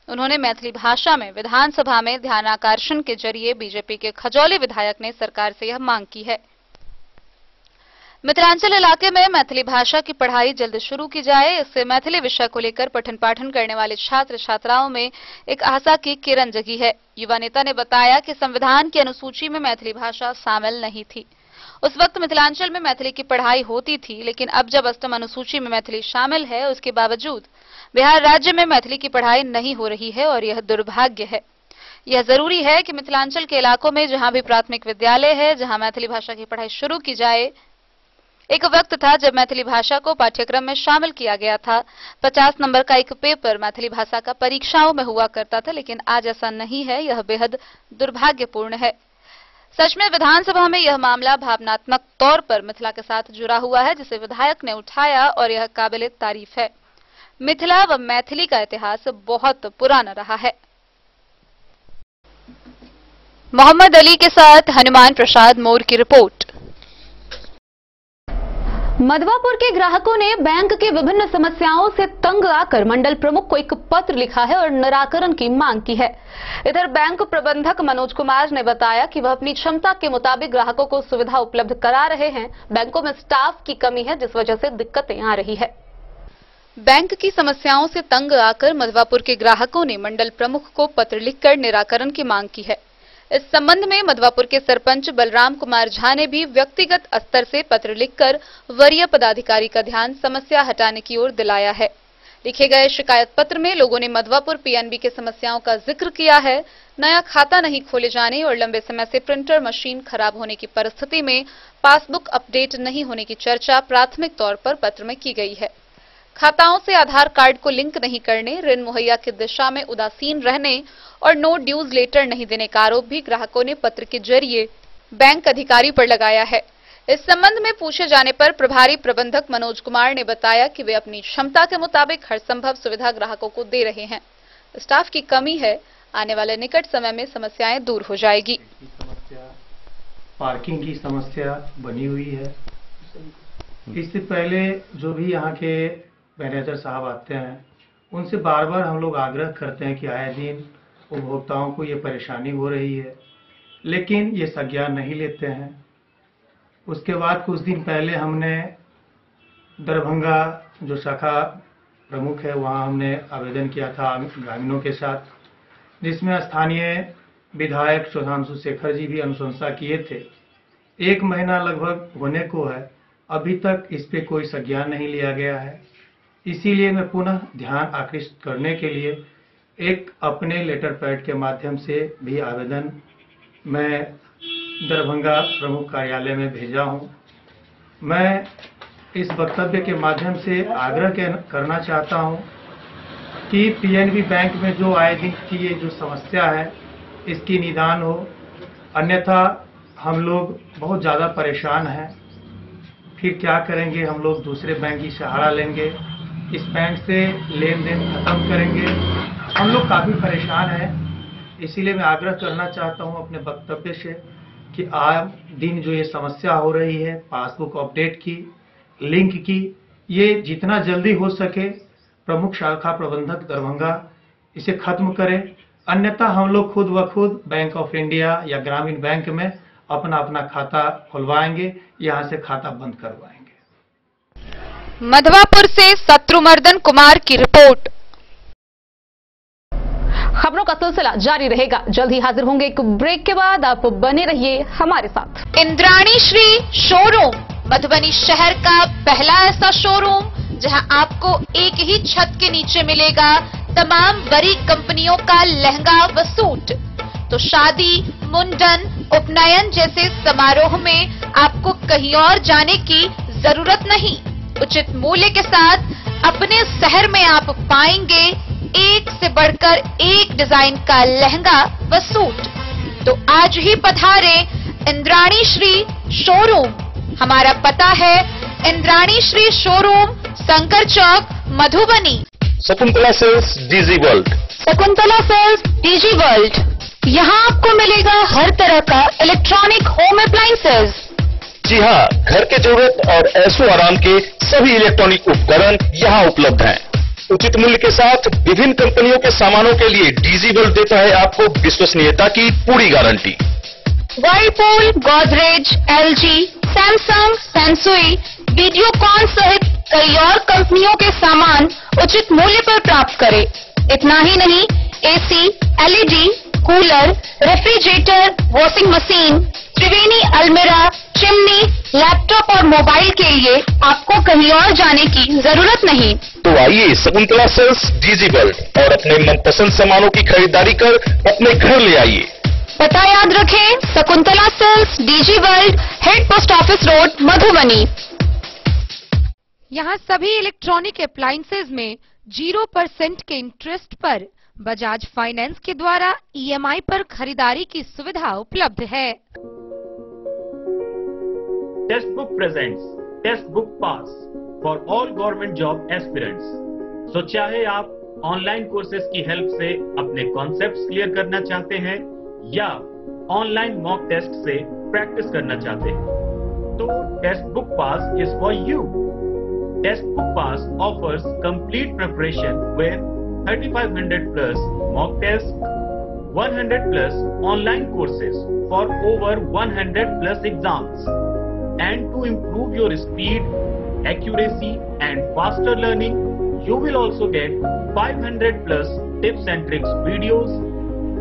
उन्होंने मैथिली भाषा में विधानसभा में ध्यानाकर्षण के जरिए बीजेपी के खजौली विधायक ने सरकार से यह मांग की है। मिथिलांचल इलाके में मैथिली भाषा की पढ़ाई जल्द शुरू की जाए। इससे मैथिली विषय को लेकर पठन पाठन करने वाले छात्र छात्राओं में एक आशा की किरण जगी है। युवा नेता ने बताया कि संविधान की अनुसूची में मैथिली भाषा शामिल नहीं थी। उस वक्त मिथिलांचल में मैथिली की पढ़ाई होती थी, लेकिन अब जब अष्टम अनुसूची में मैथिली शामिल है, उसके बावजूद बिहार राज्य में मैथिली की पढ़ाई नहीं हो रही है और यह दुर्भाग्य है। यह जरूरी है कि मिथिलांचल के इलाकों में जहां भी प्राथमिक विद्यालय है, जहां मैथिली भाषा की पढ़ाई शुरू की जाए। एक वक्त था जब मैथिली भाषा को पाठ्यक्रम में शामिल किया गया था। 50 नंबर का एक पेपर मैथिली भाषा का परीक्षाओं में हुआ करता था, लेकिन आज ऐसा नहीं है। यह बेहद दुर्भाग्यपूर्ण है। सच में विधानसभा में यह मामला भावनात्मक तौर पर मिथिला के साथ जुड़ा हुआ है, जिसे विधायक ने उठाया और यह काबिल तारीफ है। मिथिला व मैथिली का इतिहास बहुत पुराना रहा है। मोहम्मद अली के साथ हनुमान प्रसाद मोर की रिपोर्ट। मधवापुर के ग्राहकों ने बैंक की विभिन्न समस्याओं से तंग आकर मंडल प्रमुख को एक पत्र लिखा है और निराकरण की मांग की है। इधर बैंक प्रबंधक मनोज कुमार ने बताया कि वह अपनी क्षमता के मुताबिक ग्राहकों को सुविधा उपलब्ध करा रहे हैं। बैंकों में स्टाफ की कमी है, जिस वजह से दिक्कतें आ रही है। बैंक की समस्याओं से तंग आकर मधवापुर के ग्राहकों ने मंडल प्रमुख को पत्र लिखकर निराकरण की मांग की है। इस संबंध में मधवापुर के सरपंच बलराम कुमार झा ने भी व्यक्तिगत स्तर से पत्र लिखकर वरीय पदाधिकारी का ध्यान समस्या हटाने की ओर दिलाया है। लिखे गए शिकायत पत्र में लोगों ने मधवापुर पीएनबी के समस्याओं का जिक्र किया है। नया खाता नहीं खोले जाने और लंबे समय से प्रिंटर मशीन खराब होने की परिस्थिति में पासबुक अपडेट नहीं होने की चर्चा प्राथमिक तौर पर पत्र में की गई है। खाताओं से आधार कार्ड को लिंक नहीं करने, ऋण मुहैया की दिशा में उदासीन रहने और नो ड्यूज लेटर नहीं देने का आरोप भी ग्राहकों ने पत्र के जरिए बैंक अधिकारी पर लगाया है। इस संबंध में पूछे जाने पर प्रभारी प्रबंधक मनोज कुमार ने बताया कि वे अपनी क्षमता के मुताबिक हर संभव सुविधा ग्राहकों को दे रहे हैं। स्टाफ की कमी है, आने वाले निकट समय में समस्याएं दूर हो जाएगी। पार्किंग की समस्या बनी हुई है। इससे पहले जो भी यहाँ के मैनेजर साहब आते हैं, उनसे बार बार हम लोग आग्रह करते हैं कि आए दिन उपभोक्ताओं को ये परेशानी हो रही है, लेकिन ये संज्ञान नहीं लेते हैं। उसके बाद कुछ दिन पहले हमने दरभंगा जो शाखा प्रमुख है, वहाँ हमने आवेदन किया था ग्रामीणों के साथ, जिसमें स्थानीय विधायक सुधांशु शेखर जी भी अनुशंसा किए थे। 1 महीना लगभग होने को है, अभी तक इस पे कोई संज्ञान नहीं लिया गया है। इसीलिए मैं पुनः ध्यान आकृष्ट करने के लिए एक अपने लेटर पैड के माध्यम से भी आवेदन मैं दरभंगा प्रमुख कार्यालय में भेजा हूं। मैं इस वक्तव्य के माध्यम से आग्रह करना चाहता हूं कि पीएनबी बैंक में जो आए दिन की ये जो समस्या है, इसकी निदान हो, अन्यथा हम लोग बहुत ज़्यादा परेशान हैं। फिर क्या करेंगे? हम लोग दूसरे बैंक की सहारा लेंगे, इस बैंक से लेन देन खत्म करेंगे। हम लोग काफ़ी परेशान हैं। इसीलिए मैं आग्रह करना चाहता हूं अपने वक्तव्य से कि आज दिन जो ये समस्या हो रही है पासबुक अपडेट की, लिंक की, ये जितना जल्दी हो सके प्रमुख शाखा प्रबंधक दरभंगा इसे खत्म करें। अन्यथा हम लोग खुद व खुद बैंक ऑफ इंडिया या ग्रामीण बैंक में अपना अपना खाता खुलवाएंगे, यहाँ से खाता बंद करवाएंगे। मधवापुर से शत्रुमर्दन कुमार की रिपोर्ट। खबरों का सिलसिला जारी रहेगा। जल्द ही हाजिर होंगे एक ब्रेक के बाद। आप बने रहिए हमारे साथ। इंद्राणी श्री शोरूम मधुबनी शहर का पहला ऐसा शोरूम जहां आपको एक ही छत के नीचे मिलेगा तमाम बड़ी कंपनियों का लहंगा व सूट। तो शादी, मुंडन, उपनयन जैसे समारोह में आपको कहीं और जाने की जरूरत नहीं। उचित मूल्य के साथ अपने शहर में आप पाएंगे एक से बढ़कर एक डिजाइन का लहंगा व सूट। तो आज ही पधारे इंद्राणी श्री शोरूम। हमारा पता है Indrani Shri showroom, Shankar Chowk, Madhubani. Shakuntala sales DG world. Shakuntala sales DG world, यहाँ आपको मिलेगा हर तरह का इलेक्ट्रॉनिक होम अप्लायंसेज। जी हाँ, घर के जरूरत और ऐशो आराम के सभी इलेक्ट्रॉनिक उपकरण यहाँ उपलब्ध हैं। उचित मूल्य के साथ विभिन्न कंपनियों के सामानों के लिए डीजी वर्ल्ड देता है आपको विश्वसनीयता की पूरी guarantee. Whirlpool, Godrej, LG, Samsung, सैमसुई, वीडियोकॉन सहित कई और कंपनियों के सामान उचित मूल्य पर प्राप्त करें। इतना ही नहीं, AC, LED, cooler, refrigerator, washing machine, Triveni अलमीरा, चिमनी, लैपटॉप और मोबाइल के लिए आपको कहीं और जाने की जरूरत नहीं। तो आइए शकुंतला सेल्स डीजी वर्ल्ड और अपने मनपसंद सामानों की खरीदारी कर अपने घर ले आइए। पता याद रखें, Shakuntala sales DG world, head post office road, Madhubani. यहाँ सभी इलेक्ट्रॉनिक अप्लायंसेज में 0% के इंटरेस्ट पर बजाज फाइनेंस के द्वारा ईएमआई पर खरीदारी की सुविधा उपलब्ध है। Textbook presents textbook pass for all government job aspirants. So चाहे आप ऑनलाइन कोर्सेज की हेल्प से अपने कॉन्सेप्ट्स क्लियर करना चाहते हैं या ऑनलाइन मॉक टेस्ट से प्रैक्टिस करना चाहते हैं, तो Testbook Pass is for you. Testbook Pass offers complete preparation with 3500 plus mock tests, 100 plus online courses for over 100 plus exams. And to improve your speed, accuracy and faster learning, you will also get 500 plus tips and tricks videos,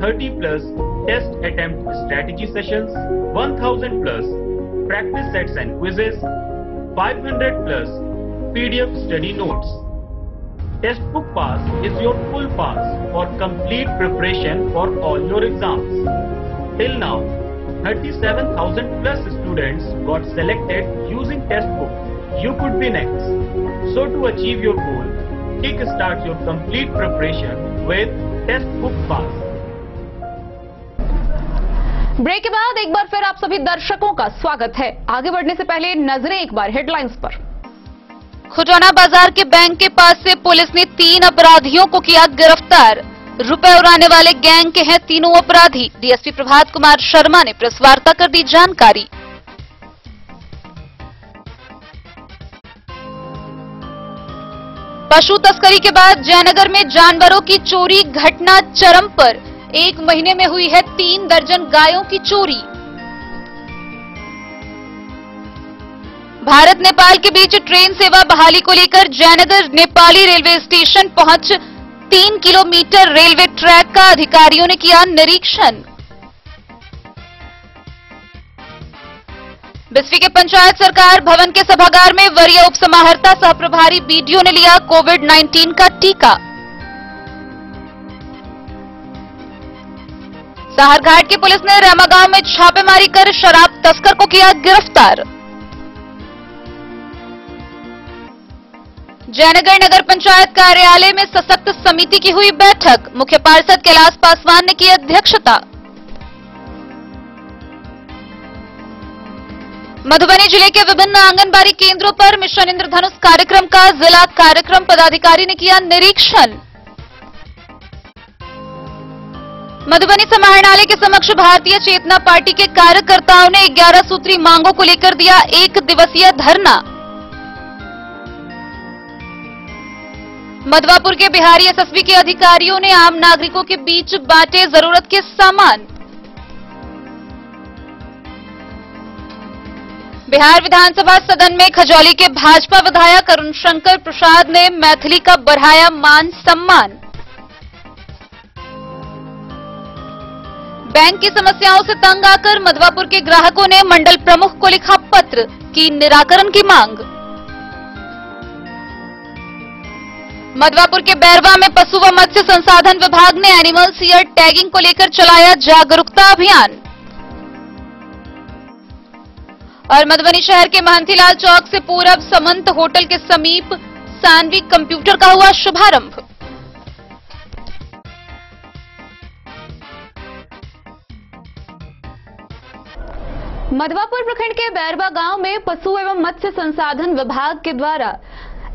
30 plus test attempt strategy sessions, 1000 plus practice sets and quizzes, 500 plus PDF study notes. Testbook Pass is your full pass for complete preparation for all your exams. Till now, 37,000 plus students got selected using Testbook. You could be next. So to achieve your goal, kickstart your complete preparation with Testbook Pass. Break के बाद एक बार फिर आप सभी दर्शकों का स्वागत है। आगे बढ़ने से पहले नजरें एक बार हेडलाइंस पर। खुटौना बाजार के बैंक के पास से पुलिस ने 3 अपराधियों को किया गिरफ्तार। रुपए उड़ाने वाले गैंग के हैं तीनों अपराधी। डीएसपी प्रभात कुमार शर्मा ने प्रेस वार्ता कर दी जानकारी। पशु तस्करी के बाद जयनगर में जानवरों की चोरी घटना चरम पर। 1 महीने में हुई है 3 दर्जन गायों की चोरी। भारत नेपाल के बीच ट्रेन सेवा बहाली को लेकर जयनगर नेपाली रेलवे स्टेशन पहुंच 3 किलोमीटर रेलवे ट्रैक का अधिकारियों ने किया निरीक्षण। बिस्फी के पंचायत सरकार भवन के सभागार में वरीय उप समाहर्ता सह प्रभारी बीडीओ ने लिया कोविड-19 का टीका। साहरघाट की पुलिस ने रेमा गांव में छापेमारी कर शराब तस्कर को किया गिरफ्तार। जयनगर नगर पंचायत कार्यालय में सशक्त समिति की हुई बैठक। मुख्य पार्षद कैलाश पासवान ने की अध्यक्षता। मधुबनी जिले के विभिन्न आंगनबाड़ी केंद्रों पर मिशन इंद्रधनुष कार्यक्रम का जिला कार्यक्रम पदाधिकारी ने किया निरीक्षण। मधुबनी समाहरणालय के समक्ष भारतीय चेतना पार्टी के कार्यकर्ताओं ने 11 सूत्री मांगों को लेकर दिया 1 दिवसीय धरना। मधवापुर के बिहारी एसएसबी के अधिकारियों ने आम नागरिकों के बीच बांटे जरूरत के सामान। बिहार विधानसभा सदन में खजौली के भाजपा विधायक अरुण शंकर प्रसाद ने मैथिली का बढ़ाया मान सम्मान। बैंक की समस्याओं से तंग आकर मधवापुर के ग्राहकों ने मंडल प्रमुख को लिखा पत्र की निराकरण की मांग। मधवापुर के बैरवा में पशु व मत्स्य संसाधन विभाग ने एनिमल्स ईयर टैगिंग को लेकर चलाया जागरूकता अभियान। और मधुबनी शहर के महंतीलाल चौक से पूरब समंत होटल के समीप सानवी कंप्यूटर का हुआ शुभारंभ। मधवापुर प्रखंड के बैरवा गांव में पशु एवं मत्स्य संसाधन विभाग के द्वारा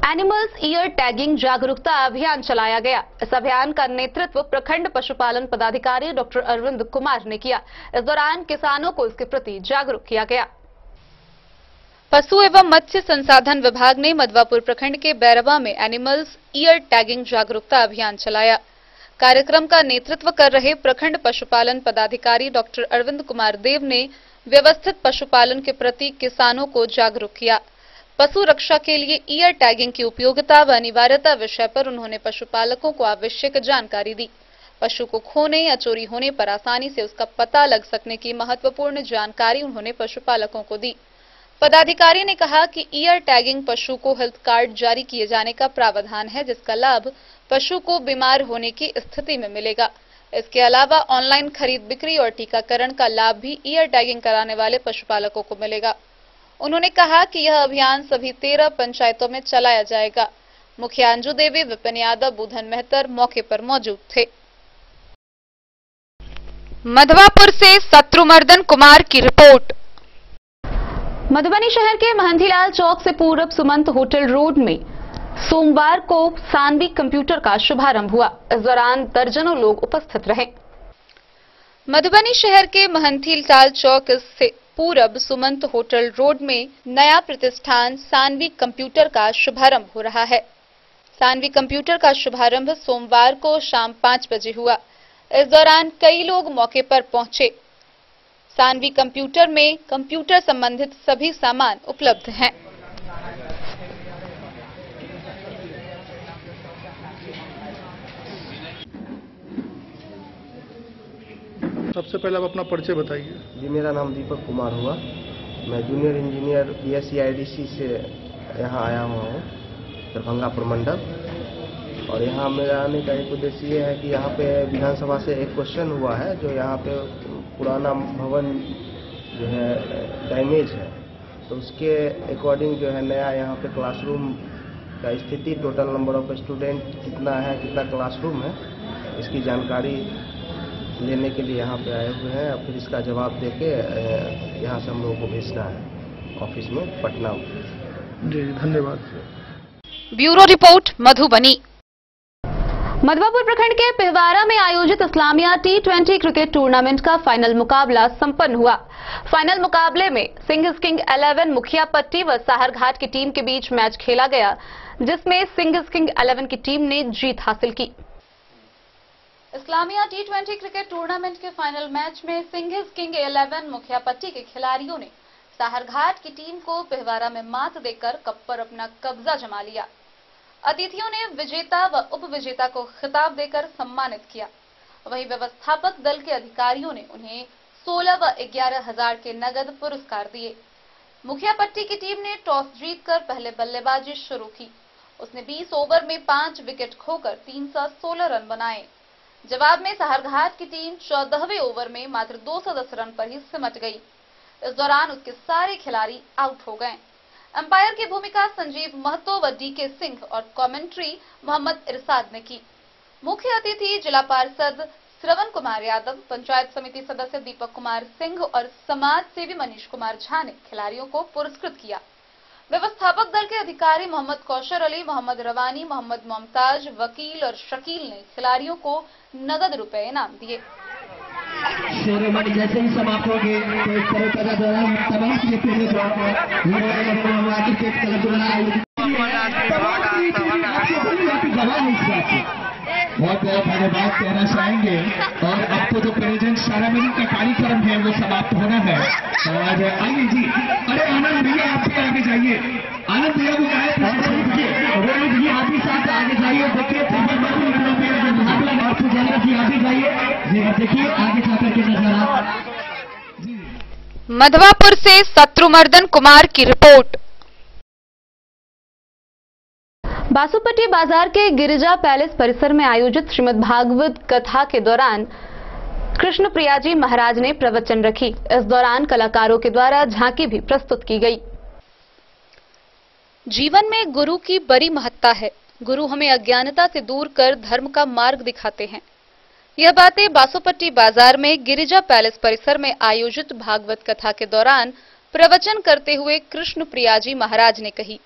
एनिमल्स ईयर टैगिंग जागरूकता अभियान चलाया गया। इस अभियान का नेतृत्व प्रखंड पशुपालन पदाधिकारी डॉक्टर अरविंद कुमार ने किया। इस दौरान किसानों को इसके प्रति जागरूक किया गया। पशु एवं मत्स्य संसाधन विभाग ने मधवापुर प्रखंड के बैरवा में एनिमल्स ईयर टैगिंग जागरूकता अभियान चलाया। कार्यक्रम का नेतृत्व कर रहे प्रखंड पशुपालन पदाधिकारी डॉक्टर अरविंद कुमार देव ने व्यवस्थित पशुपालन के प्रति किसानों को जागरूक किया। पशु रक्षा के लिए ईयर टैगिंग की उपयोगिता व अनिवार्यता विषय पर उन्होंने पशुपालकों को आवश्यक जानकारी दी। पशु को खोने या चोरी होने पर आसानी से उसका पता लग सकने की महत्वपूर्ण जानकारी उन्होंने पशुपालकों को दी। पदाधिकारी ने कहा कि ईयर टैगिंग पशु को हेल्थ कार्ड जारी किए जाने का प्रावधान है, जिसका लाभ पशु को बीमार होने की स्थिति में मिलेगा। इसके अलावा ऑनलाइन खरीद बिक्री और टीकाकरण का लाभ भी ईयर टैगिंग कराने वाले पशुपालकों को मिलेगा। उन्होंने कहा कि यह अभियान सभी 13 पंचायतों में चलाया जाएगा। मुखिया अंजू देवी, विपिन यादव, बुधन मेहतर मौके पर मौजूद थे। मधवापुर से शत्रुमर्दन कुमार की रिपोर्ट। मधुबनी शहर के महंतीलाल चौक से पूरब सुमंत होटल रोड में सोमवार को सानवी कंप्यूटर का शुभारंभ हुआ। इस दौरान दर्जनों लोग उपस्थित रहे। मधुबनी शहर के महंतीलाल चौक से पूरब सुमंत होटल रोड में नया प्रतिष्ठान सानवी कंप्यूटर का शुभारंभ हो रहा है। सानवी कंप्यूटर का शुभारंभ सोमवार को शाम 5 बजे हुआ। इस दौरान कई लोग मौके पर पहुंचे। सानवी कंप्यूटर में कंप्यूटर संबंधित सभी सामान उपलब्ध हैं। सबसे पहले आप अपना परिचय बताइए। जी, मेरा नाम दीपक कुमार हुआ। मैं जूनियर इंजीनियर BSc IDC से यहाँ आया हुआ हूँ, दरभंगा प्रमंडल। और यहाँ मेरा आने का एक उद्देश्य ये है कि यहाँ पे विधानसभा से एक क्वेश्चन हुआ है, जो यहाँ पे पुराना भवन जो है डैमेज है, तो उसके अकॉर्डिंग जो है नया यहाँ पे क्लासरूम का स्थिति, टोटल नंबर ऑफ स्टूडेंट कितना है, कितना क्लासरूम है, इसकी जानकारी लेने के लिए यहाँ पे आए हुए हैं। और फिर इसका जवाब देके यहाँ से हम लोगों को भेजना है ऑफिस में पटना। जी धन्यवाद। Bureau report Madhubani. मधवापुर प्रखंड के पिहवारा में आयोजित इस्लामिया T20 क्रिकेट टूर्नामेंट का फाइनल मुकाबला संपन्न हुआ। फाइनल मुकाबले में सिंघ किंग 11 मुखिया पट्टी व साहरघाट की टीम के बीच मैच खेला गया, जिसमें सिंघ किंग 11 की टीम ने जीत हासिल की। इस्लामिया T20 क्रिकेट टूर्नामेंट के फाइनल मैच में सिंघ किंग 11 मुखिया पट्टी के खिलाड़ियों ने साहरघाट की टीम को पिहवारा में मात देकर कप पर अपना कब्जा जमा लिया। अतिथियों ने विजेता व उप विजेता को खिताब देकर सम्मानित किया। वहीं व्यवस्थापक दल के अधिकारियों ने उन्हें 16 व 11 हजार के नगद पुरस्कार दिए। मुखिया पट्टी की टीम ने टॉस जीतकर पहले बल्लेबाजी शुरू की। उसने 20 ओवर में 5 विकेट खोकर 316 रन बनाए। जवाब में साहरघाट की टीम 14वें ओवर में मात्र 210 रन पर ही सिमट गई। इस दौरान उसके सारे खिलाड़ी आउट हो गए। अंपायर की भूमिका संजीव महतो व DK सिंह और कमेंट्री मोहम्मद इरशाद ने की। मुख्य अतिथि जिला पार्षद श्रवण कुमार यादव, पंचायत समिति सदस्य दीपक कुमार सिंह और समाज सेवी मनीष कुमार झा ने खिलाड़ियों को पुरस्कृत किया। व्यवस्थापक दल के अधिकारी मोहम्मद कौशर अली, मोहम्मद रवानी, मोहम्मद मुमताज, वकील और शकील ने खिलाड़ियों को नगद रुपए इनाम दिए। सेरेमनी जैसे ही समाप्त हो गई तो इस तरह का दौरान तमाम के पहले बहुत धन्यवाद कहना चाहेंगे। और अब तो जो प्रेजेंट सेरेमनी का कार्यक्रम है वो समाप्त होना है। और आइए जी, अरे आनंद भैया आप भी आगे जाइए। आनंद भैया को भैया आप भी साथ आगे जाइए। देखिए जी आगे जाइए जी, देखिए आगे जाकर के नजारा। मधवापुर से शत्रुमर्दन कुमार की रिपोर्ट। बासुपट्टी बाजार के गिरिजा पैलेस परिसर में आयोजित श्रीमद् भागवत कथा के दौरान कृष्ण प्रिया जी महाराज ने प्रवचन रखी। इस दौरान कलाकारों के द्वारा झांकी भी प्रस्तुत की गई। जीवन में गुरु की बड़ी महत्ता है। गुरु हमें अज्ञानता से दूर कर धर्म का मार्ग दिखाते हैं। यह बातें बासुपट्टी बाजार में गिरिजा पैलेस परिसर में आयोजित भागवत कथा के दौरान प्रवचन करते हुए कृष्ण प्रिया जी महाराज ने कही।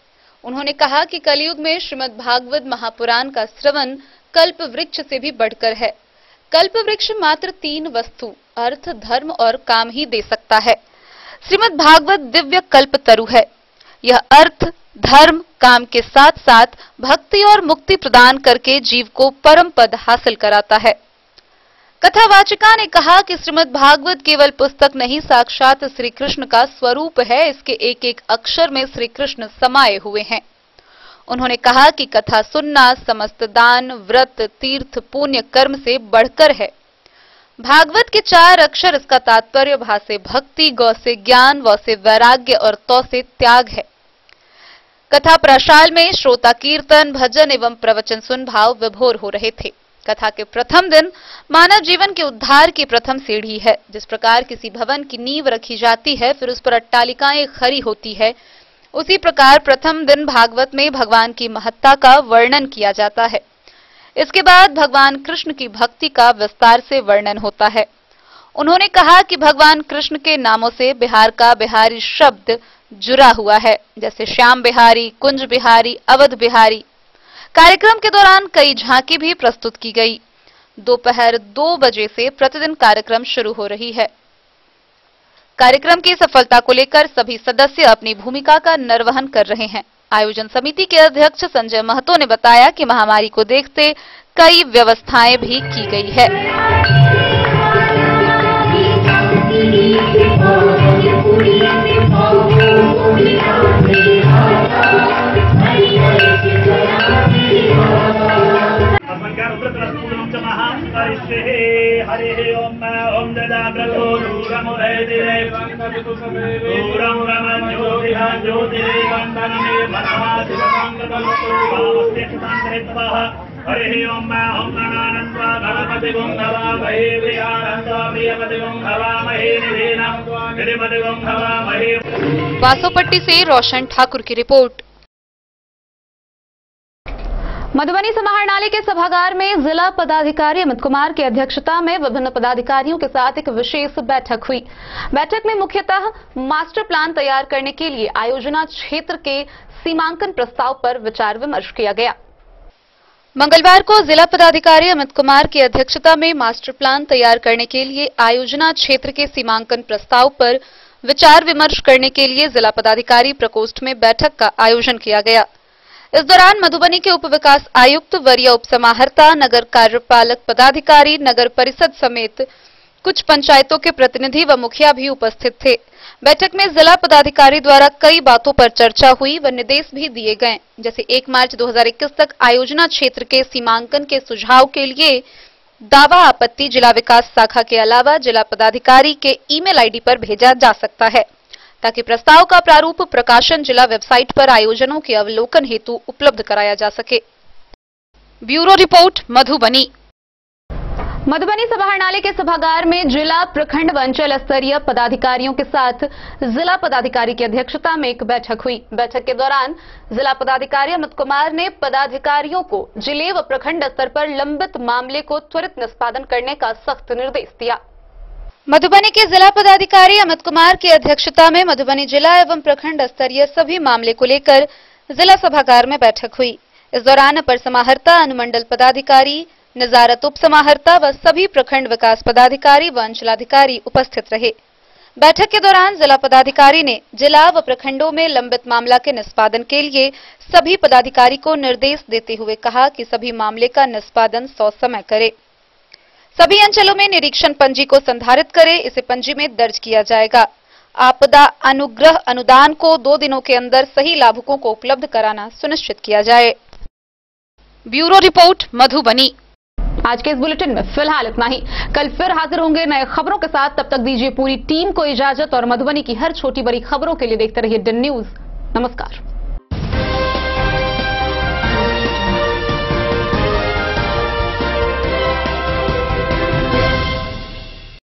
उन्होंने कहा कि कलयुग में श्रीमद् भागवत महापुराण का श्रवण कल्प वृक्ष से भी बढ़कर है। कल्प वृक्ष मात्र 3 वस्तु अर्थ, धर्म और काम ही दे सकता है। श्रीमद् भागवत दिव्य कल्प तरु है। यह अर्थ, धर्म, काम के साथ साथ भक्ति और मुक्ति प्रदान करके जीव को परम पद हासिल कराता है। कथावाचिका ने कहा कि श्रीमद् भागवत केवल पुस्तक नहीं, साक्षात श्री कृष्ण का स्वरूप है। इसके एक एक अक्षर में श्री कृष्ण समाये हुए हैं। उन्होंने कहा कि कथा सुनना समस्त दान, व्रत, तीर्थ, पुण्य कर्म से बढ़कर है। भागवत के 4 अक्षर, इसका तात्पर्य भा से भक्ति, गौ से ज्ञान, व से वैराग्य और तौ से त्याग है। कथा प्रशाल में श्रोता कीर्तन, भजन एवं प्रवचन सुन भाव विभोर हो रहे थे। कथा के प्रथम दिन मानव जीवन के उद्धार की प्रथम सीढ़ी है। जिस प्रकार किसी भवन की नींव रखी जाती है, फिर उस पर अट्टालिकाएं खड़ी होती है, उसी प्रकार प्रथम दिन भागवत में भगवान की महत्ता का वर्णन किया जाता है। इसके बाद भगवान कृष्ण की भक्ति का विस्तार से वर्णन होता है। उन्होंने कहा कि भगवान कृष्ण के नामों से बिहार का बिहारी शब्द जुड़ा हुआ है, जैसे श्याम बिहारी, कुंज बिहारी, अवध बिहारी। कार्यक्रम के दौरान कई झांकी भी प्रस्तुत की गई। दोपहर 2 बजे से प्रतिदिन कार्यक्रम शुरू हो रही है। कार्यक्रम की सफलता को लेकर सभी सदस्य अपनी भूमिका का निर्वहन कर रहे हैं। आयोजन समिति के अध्यक्ष संजय महतो ने बताया कि महामारी को देखते कई व्यवस्थाएं भी की गई है। हरे ओम ददाग्रतो दूरमुदैतिरे दूरं रमं ज्योतिरेवन्दनमे मनः शिवसङ्गतमस्तुभावस्तेक्षतान्तरित्वः हरे ओम गणानन्त्वा गणपतिगुं हवामहे प्रियानन्त्वा प्रियपतिगुं हवामहे निधिपतिगुं हवामहे। बासोपट्टी से रोशन ठाकुर की रिपोर्ट। मधुबनी समाहरणालय के सभागार में जिला पदाधिकारी अमित कुमार की अध्यक्षता में विभिन्न पदाधिकारियों के साथ एक विशेष बैठक हुई। बैठक में मुख्यतः मास्टर प्लान तैयार करने के लिए आयोजना क्षेत्र के सीमांकन प्रस्ताव पर विचार विमर्श किया गया। मंगलवार को जिला पदाधिकारी अमित कुमार की अध्यक्षता में मास्टर प्लान तैयार करने के लिए आयोजना क्षेत्र के सीमांकन प्रस्ताव पर विचार विमर्श करने के लिए जिला पदाधिकारी प्रकोष्ठ में बैठक का आयोजन किया गया। इस दौरान मधुबनी के उप विकास आयुक्त, वरीय उप समाहर्ता, नगर कार्यपालक पदाधिकारी, नगर परिषद समेत कुछ पंचायतों के प्रतिनिधि व मुखिया भी उपस्थित थे। बैठक में जिला पदाधिकारी द्वारा कई बातों पर चर्चा हुई व निर्देश भी दिए गए, जैसे 1 मार्च 2021 तक आयोजना क्षेत्र के सीमांकन के सुझाव के लिए दावा आपत्ति जिला विकास शाखा के अलावा जिला पदाधिकारी के ईमेल आईडी पर भेजा जा सकता है, ताकि प्रस्ताव का प्रारूप प्रकाशन जिला वेबसाइट पर आयोजनों के अवलोकन हेतु उपलब्ध कराया जा सके। Bureau report, Madhubani. मधुबनी समाहरणालय के सभागार में जिला, प्रखंड व अंचल स्तरीय पदाधिकारियों के साथ जिला पदाधिकारी की अध्यक्षता में एक बैठक हुई। बैठक के दौरान जिला पदाधिकारी अमित कुमार ने पदाधिकारियों को जिले व प्रखंड स्तर पर लंबित मामले को त्वरित निष्पादन करने का सख्त निर्देश दिया। मधुबनी के जिला पदाधिकारी अमित कुमार की अध्यक्षता में मधुबनी जिला एवं प्रखंड स्तरीय सभी मामले को लेकर जिला सभागार में बैठक हुई। इस दौरान अपर समाहर्ता, अनुमंडल पदाधिकारी, नजारत उप समाहर्ता व सभी प्रखंड विकास पदाधिकारी व अंचलाधिकारी उपस्थित रहे। बैठक के दौरान जिला पदाधिकारी ने जिला व प्रखंडों में लंबित मामला के निष्पादन के लिए सभी पदाधिकारी को निर्देश देते हुए कहा कि सभी मामले का निष्पादन ससमय करे। सभी अंचलों में निरीक्षण पंजी को संधारित करे, इसे पंजी में दर्ज किया जाएगा। आपदा अनुग्रह अनुदान को 2 दिनों के अंदर सही लाभुकों को उपलब्ध कराना सुनिश्चित किया जाए। Bureau report, Madhubani. आज के इस बुलेटिन में फिलहाल इतना ही। कल फिर हाजिर होंगे नए खबरों के साथ। तब तक दीजिए पूरी टीम को इजाजत और मधुबनी की हर छोटी बड़ी खबरों के लिए देखते रहिए DIN न्यूज। नमस्कार।